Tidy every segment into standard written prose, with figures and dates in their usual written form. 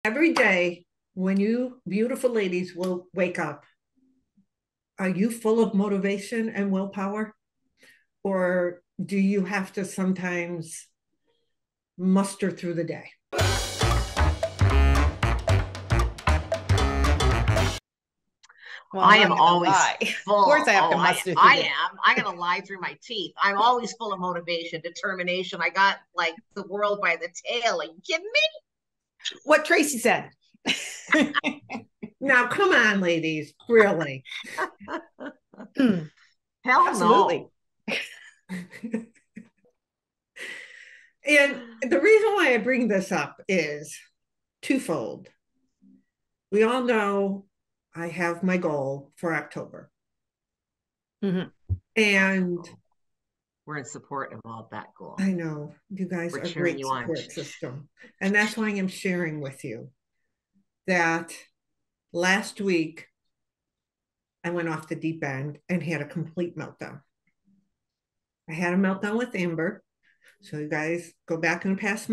Every day when you beautiful ladies will wake up, are you full of motivation and willpower? Or do you have to sometimes muster through the day? Well, I'm I not am going to always lie. Of course, full. I have Oh, to I muster through I the day. am. I'm gonna lie through my teeth. I'm always full of motivation, determination. I got like the world by the tail. Are you kidding me? What Tracy said. Now, come on, ladies, really. Hell Absolutely. no. And the reason why I bring this up is twofold. We all know I have my goal for October. Mhm. And We're in support of all that goal. I know you guys We're are a cheering great you on. support system. And that's why I'm sharing with you that last week I went off the deep end and had a complete meltdown. I had a meltdown with Amber. So you guys go back in the past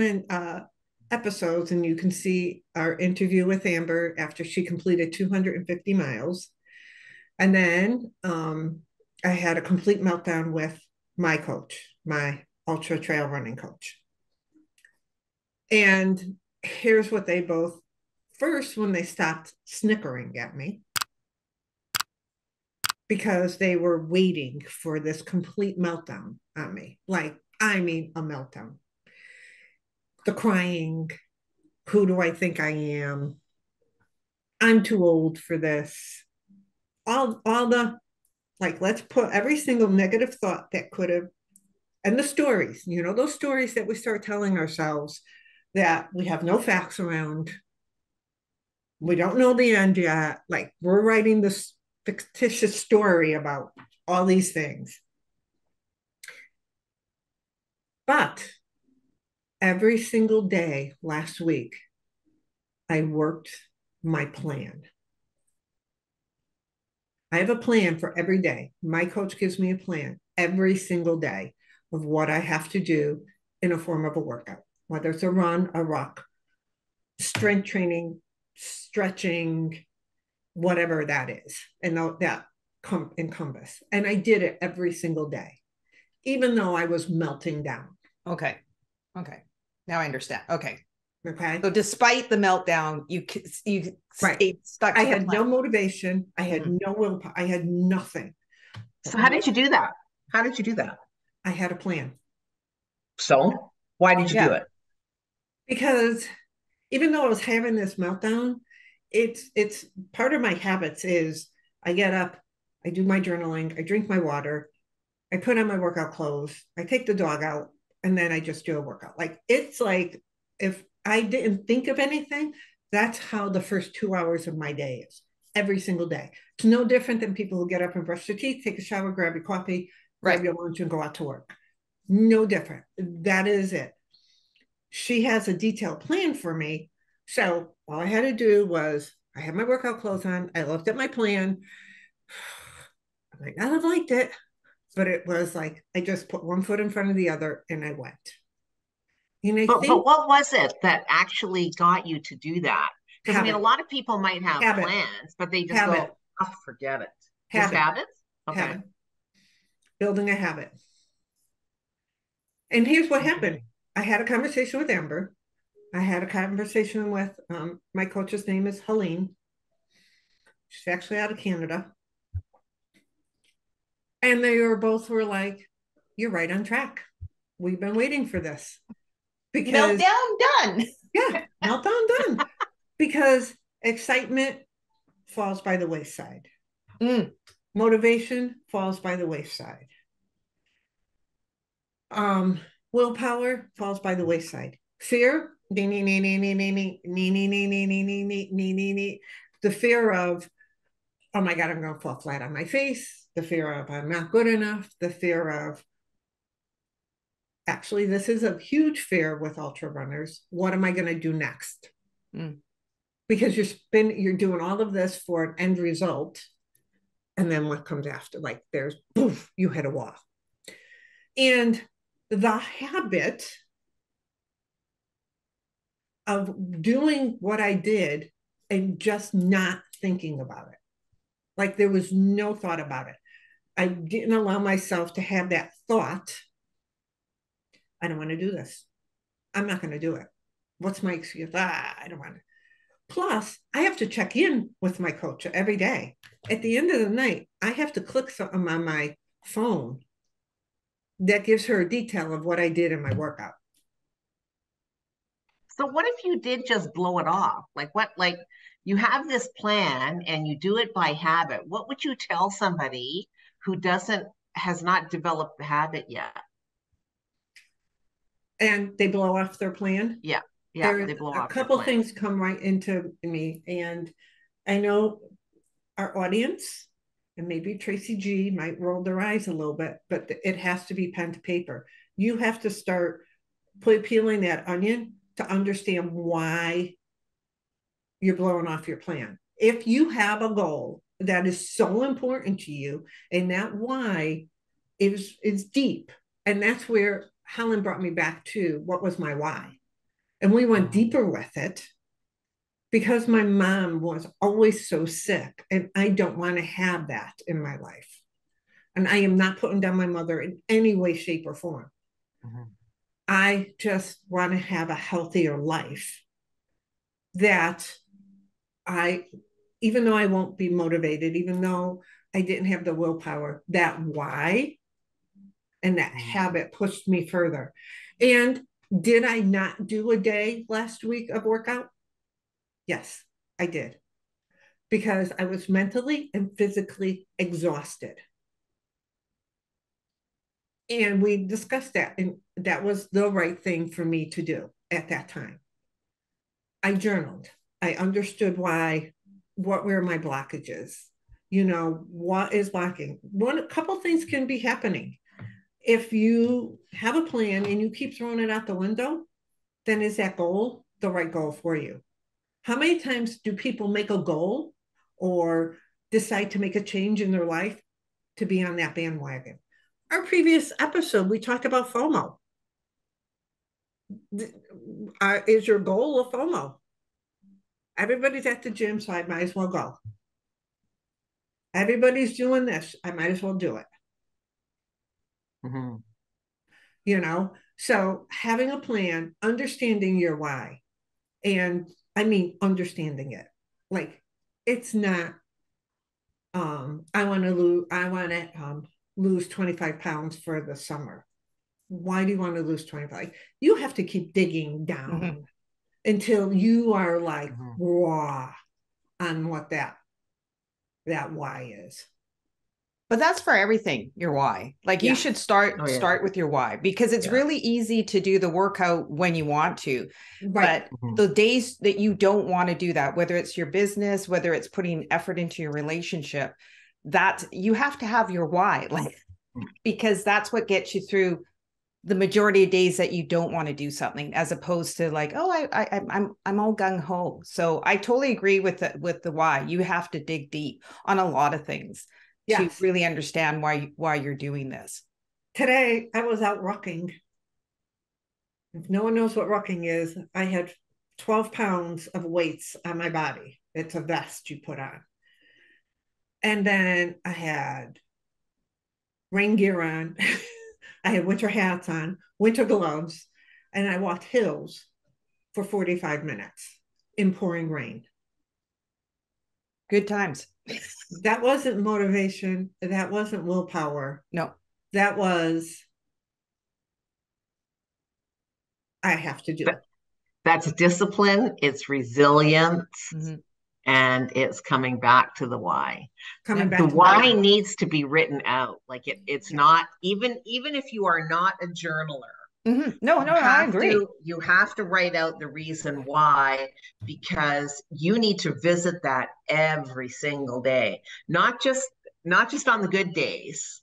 episodes and you can see our interview with Amber after she completed 250 miles. And then I had a complete meltdown with my coach, my ultra trail running coach. And here's what they both first, when they stopped snickering at me, because they were waiting for this complete meltdown on me. Like, I mean, a meltdown. The crying, who do I think I am? I'm too old for this. All the like, let's put every single negative thought that could have, and the stories, those stories that we start telling ourselves that we have no facts around. We don't know the end yet. Like, we're writing this fictitious story about all these things. But every single day last week, I worked my plan. I have a plan for every day. My coach gives me a plan every single day of what I have to do in a form of a workout, whether it's a run, a rock, strength training, stretching, whatever that is, and that encompass. And I did it every single day, even though I was melting down. Okay. Now I understand. Okay. Okay. So despite the meltdown, you Right. stayed stuck I to the had plan. no motivation. I had no willpower. I had nothing. So how did you do that? How did you do that? I had a plan. So why did you do Yeah. it? Because even though I was having this meltdown, it's part of my habits is I get up, I do my journaling, I drink my water, I put on my workout clothes, I take the dog out, and then I just do a workout. Like, it's like if I didn't think of anything, that's how the first 2 hours of my day is every single day. It's no different than people who get up and brush their teeth, take a shower, grab your coffee, grab Right. your lunch, and go out to work. No different. That is it. She has a detailed plan for me. So all I had to do was I had my workout clothes on. I looked at my plan. I might not have liked it, but it was like I just put one foot in front of the other and I went. And I But think what was it that actually got you to do that? Because I mean, a habit, lot of people might have habit, plans, but they just habit, go, oh, forget it. Just habit, habits? Okay. habit, building a habit. And here's what happened. Interesting. I had a conversation with Amber. I had a conversation with my coach's name is Helene. She's actually out of Canada. And they were like, you're right on track. We've been waiting for this because, Meltdown done. yeah, meltdown done. Because excitement falls by the wayside, Mm. motivation falls by the wayside, willpower falls by the wayside, fear, the fear of, oh my God, I'm going to fall flat on my face, the fear of I'm not good enough, the fear of, actually, this is a huge fear with ultra runners. What am I going to do next? Mm. Because you're doing all of this for an end result. And then what comes after? Like, there's poof, you hit a wall. And the habit of doing what I did and just not thinking about it. Like there was no thought about it. I didn't allow myself to have that thought. I don't want to do this. I'm not going to do it. What's my excuse? I don't want to. Plus, I have to check in with my coach every day. At the end of the night, I have to click something on my phone that gives her a detail of what I did in my workout. So what if you did just blow it off? Like you have this plan and you do it by habit. What would you tell somebody who has not developed the habit yet? And they blow off their plan. Yeah. There They blow a off their couple plan. things come right into me, and I know our audience and maybe Tracy G might roll their eyes a little bit, but it has to be pen to paper. You have to start peeling that onion to understand why you're blowing off your plan. If you have a goal that is so important to you, and that why is deep, and that's where Helen brought me back to what was my why. And we went deeper with it because my mom was always so sick, and I don't want to have that in my life. And I am not putting down my mother in any way, shape, or form. Mm-hmm. I just want to have a healthier life that even though I won't be motivated, even though I didn't have the willpower, that why and that habit pushed me further. And did I not do a day last week of workout? Yes, I did. Because I was mentally and physically exhausted. And we discussed that, and that was the right thing for me to do at that time. I journaled. I understood what were my blockages. What is blocking? A couple things can be happening. If you have a plan and you keep throwing it out the window, then is that goal the right goal for you? How many times do people make a goal or decide to make a change in their life to be on that bandwagon? Our previous episode, we talked about FOMO. Is your goal a FOMO? Everybody's at the gym, so I might as well go. Everybody's doing this. I might as well do it. Mm-hmm. So having a plan, understanding your why, and I mean understanding it. Like it's not. I want to lose 25 pounds for the summer. Why do you want to lose 25? You have to keep digging down until you are like raw on what that why is. But that's for everything, your why. Like you should start with your why, because it's really easy to do the workout when you want to. Right. But the days that you don't want to do that, whether it's your business, whether it's putting effort into your relationship, that you have to have your why, because that's what gets you through the majority of days that you don't want to do something, as opposed to like, I'm all gung ho. So I totally agree with the why. You have to dig deep on a lot of things. Yes. To really understand why you're doing this. Today, I was out rucking. If no one knows what rucking is, I had 12 pounds of weights on my body. It's a vest you put on. And then I had rain gear on. I had winter hats on, winter gloves, and I walked hills for 45 minutes in pouring rain. Good times. That wasn't motivation. That wasn't willpower. No. That was, I have to do it. That's discipline. It's resilience. Mm-hmm. And it's coming back to the why. The why needs to be written out. Like it's not, even if you are not a journaler. Mm-hmm. No, I agree. You have to write out the reason why, because you need to visit that every single day, not just on the good days,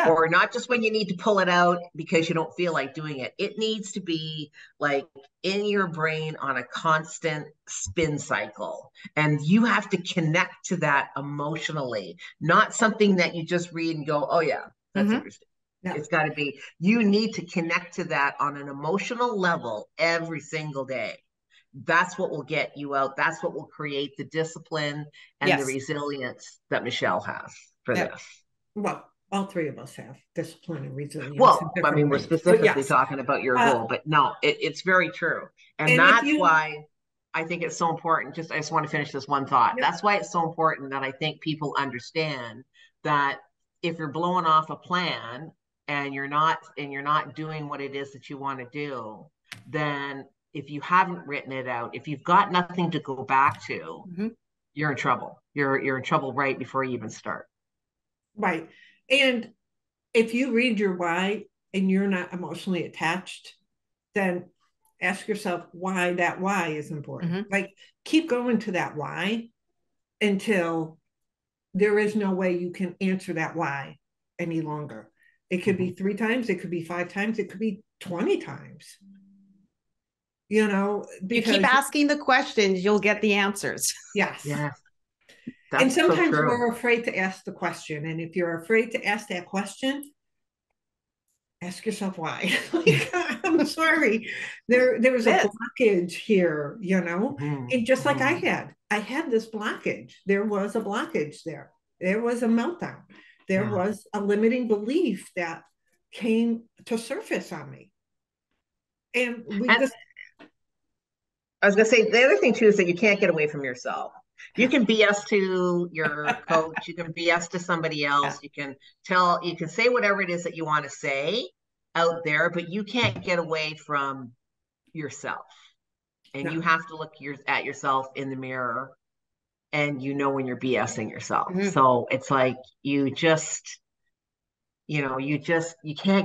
or not just when you need to pull it out because you don't feel like doing it. It needs to be like in your brain on a constant spin cycle, and you have to connect to that emotionally, not something that you just read and go, oh yeah, that's interesting. No. It's got to be, you need to connect to that on an emotional level every single day. that's what will get you out. That's what will create the discipline and the resilience that Michelle has for this. Well, all three of us have discipline and resilience. Well, I mean, we're specifically talking about your goal, but no, it's very true. And that's why I think it's so important. I just want to finish this one thought. Yep. That's why it's so important that I think people understand that if you're blowing off a plan and you're not doing what it is that you want to do, then if you haven't written it out, if you've got nothing to go back to, you're in trouble. You're in trouble right before you even start. Right. And if you read your why and you're not emotionally attached, then ask yourself why that why is important. Like, keep going to that why until there is no way you can answer that why any longer. It could be 3 times, it could be 5 times, it could be 20 times. You know, you keep asking the questions, you'll get the answers. Yes. Yes. And sometimes we're afraid to ask the question. And if you're afraid to ask that question, ask yourself why. I'm sorry. There was a blockage here, you know, and just like I had this blockage. There was a blockage there. There was a meltdown. There was a limiting belief that came to surface on me. And I was going to say, the other thing too is that you can't get away from yourself. You can BS to your coach. You can BS to somebody else. You can say whatever it is that you want to say out there, but you can't get away from yourself. And you have to look at yourself in the mirror, and you know when you're BSing yourself. So it's like you can't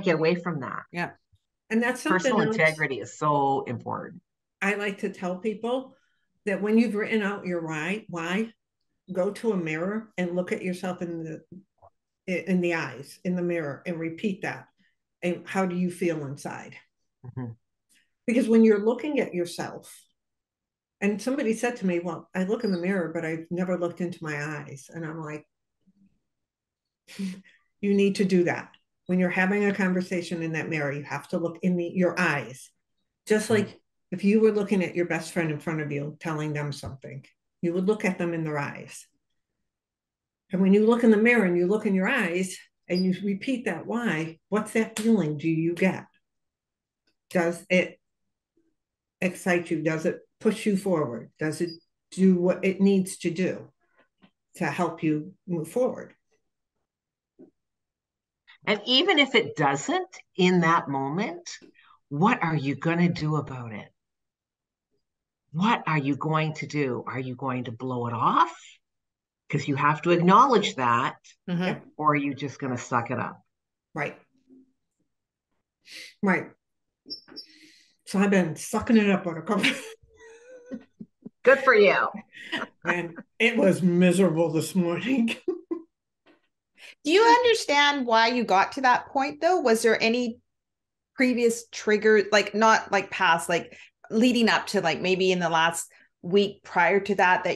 get away from that. Yeah. And that's something personal integrity is so important. I like to tell people that when you've written out your why, go to a mirror and look at yourself in the eyes, in the mirror, and repeat that. And how do you feel inside? Because when you're looking at yourself, and somebody said to me, well, I look in the mirror, but I've never looked into my eyes. And I'm like, you need to do that. When you're having a conversation in that mirror, you have to look in your eyes. Just like if you were looking at your best friend in front of you, telling them something, you would look at them in their eyes. And when you look in the mirror and you look in your eyes and you repeat that why, what's that feeling do you get? Does it excite you? Does it push you forward? Does it do what it needs to do to help you move forward? And even if it doesn't in that moment, what are you going to do about it? What are you going to do? Are you going to blow it off? Because you have to acknowledge that, or are you just going to suck it up? Right. Right. So I've been sucking it up on a couple. Good for you. And it was miserable this morning. Do you understand why you got to that point, though? Was there any previous trigger, like not like past, like leading up to like maybe in the last week prior to that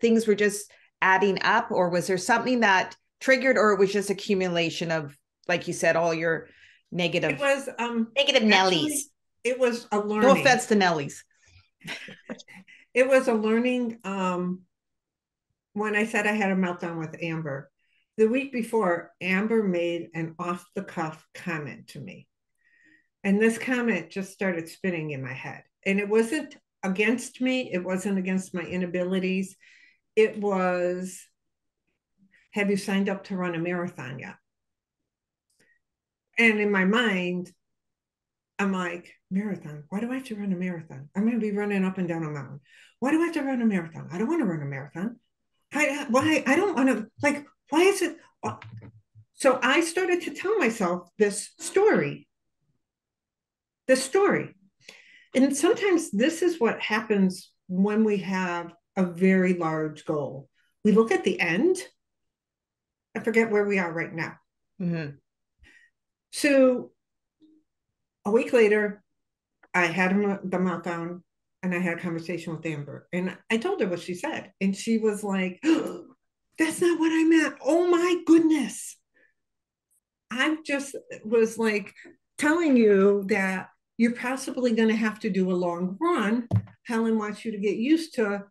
things were just adding up? Or was there something that triggered, or it was just accumulation of, like you said, all your negative, it was negative Nellies? It was a learning. No offense to Nellies. It was a learning. When I said I had a meltdown with Amber, the week before, Amber made an off-the-cuff comment to me. And this comment just started spinning in my head. And it wasn't against me. It wasn't against my inabilities. It was, have you signed up to run a marathon yet? And in my mind, I'm like, marathon? Why do I have to run a marathon? I'm going to be running up and down a mountain. Why do I have to run a marathon? I don't want to run a marathon. Why? I don't want to, like, why is it? So I started to tell myself this story. And sometimes this is what happens when we have a very large goal. We look at the end. I forget where we are right now. So a week later, I had the meltdown and I had a conversation with Amber. And I told her what she said. And she was like, oh, that's not what I meant. Oh my goodness. I just was like telling you that you're possibly going to have to do a long run. Helen wants you to get used to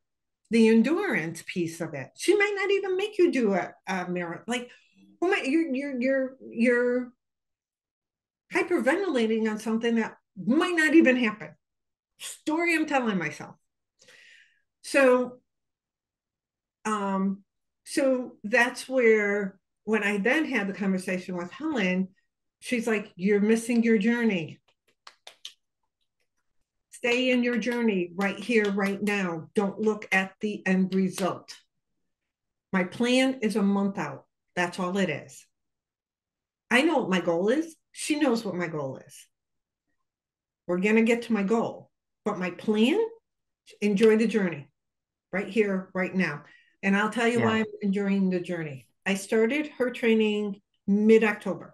the endurance piece of it. She might not even make you do a marathon. Like, oh my, you're hyperventilating on something that might not even happen. Story I'm telling myself. So, so that's where, when I then had the conversation with Helen, she's like, you're missing your journey. Stay in your journey right here, right now. Don't look at the end result. My plan is a month out. That's all it is. I know what my goal is. She knows what my goal is. We're going to get to my goal. But my plan, enjoy the journey right here, right now. And I'll tell you why I'm enjoying the journey. I started her training mid-October.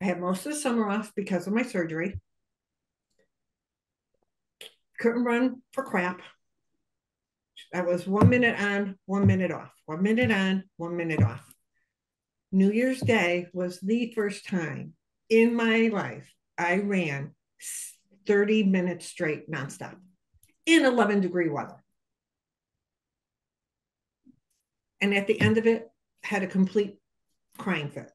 I had most of the summer off because of my surgery. Couldn't run for crap. I was 1 minute on, 1 minute off, 1 minute on, 1 minute off. New Year's Day was the first time in my life I ran 30 minutes straight nonstop in 11-degree weather. And at the end of it, had a complete crying fit.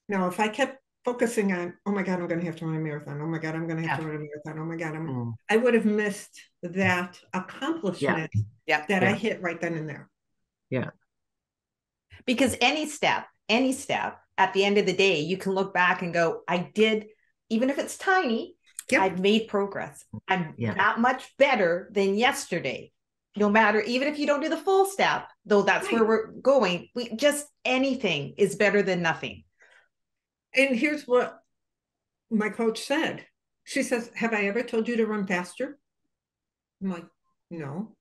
Now, if I kept focusing on, oh my God, I'm going to have to run a marathon. Oh my God, I'm going to have to run a marathon. Oh my God, I would have missed that accomplishment that I hit right then and there. Yeah. Because any step at the end of the day, you can look back and go, I did, even if it's tiny, I've made progress. I'm that much better than yesterday. No matter, even if you don't do the full step, though that's where we're going, just anything is better than nothing. And here's what my coach said. She says, have I ever told you to run faster? I'm like, no.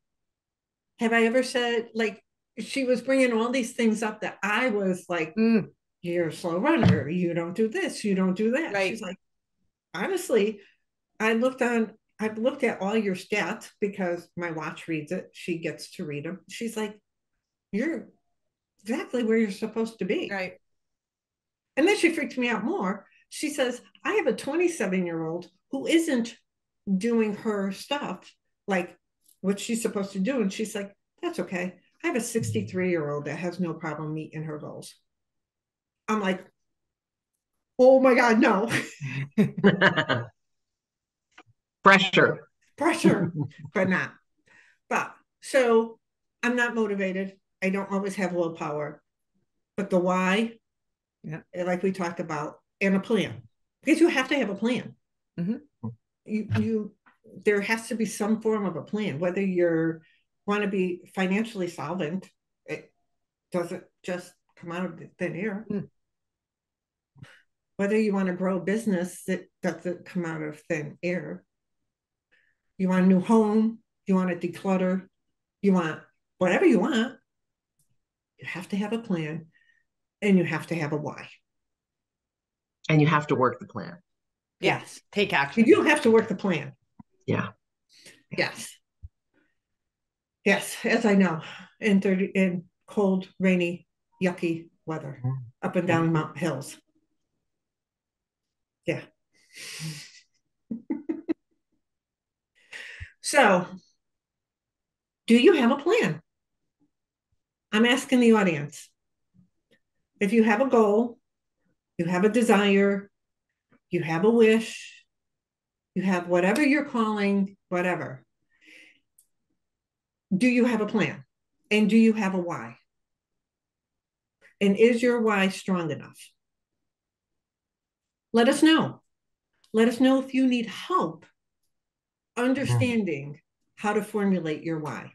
Have I ever said, like, she was bringing all these things up that I was like, you're a slow runner. You don't do this. You don't do that. Right. She's like, honestly, I've looked at all your stats because my watch reads it. She gets to read them. She's like, you're exactly where you're supposed to be. Right. And then she freaked me out more. She says, I have a 27-year-old who isn't doing her stuff like what she's supposed to do. And she's like, that's okay. I have a 63-year-old that has no problem meeting her goals. I'm like, oh my God, no. Pressure, but not. But so I'm not motivated. I don't always have willpower, but the why, like we talked about, and a plan, because you have to have a plan. There has to be some form of a plan, whether you want to be financially solvent. It doesn't just come out of thin air. Whether you want to grow a business, that doesn't come out of thin air. You want a new home, you want to declutter, you want whatever you want, you have to have a plan and you have to have a why. And you have to work the plan. Yes. Take action. You have to work the plan. Yeah. Yes, as I know, in cold, rainy, yucky weather, up and down mountain hills. Yeah. So, do you have a plan? I'm asking the audience. If you have a goal, you have a desire, you have a wish, you have whatever you're calling, whatever. Do you have a plan? And do you have a why? And is your why strong enough? Let us know. Let us know if you need help understanding how to formulate your why.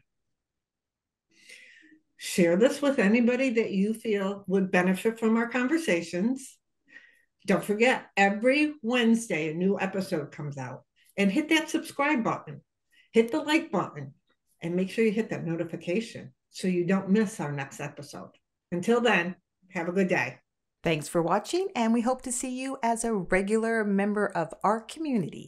Share this with anybody that you feel would benefit from our conversations. Don't forget, every Wednesday, a new episode comes out. And hit that subscribe button. Hit the like button. And make sure you hit that notification so you don't miss our next episode. Until then, have a good day. Thanks for watching, and we hope to see you as a regular member of our community.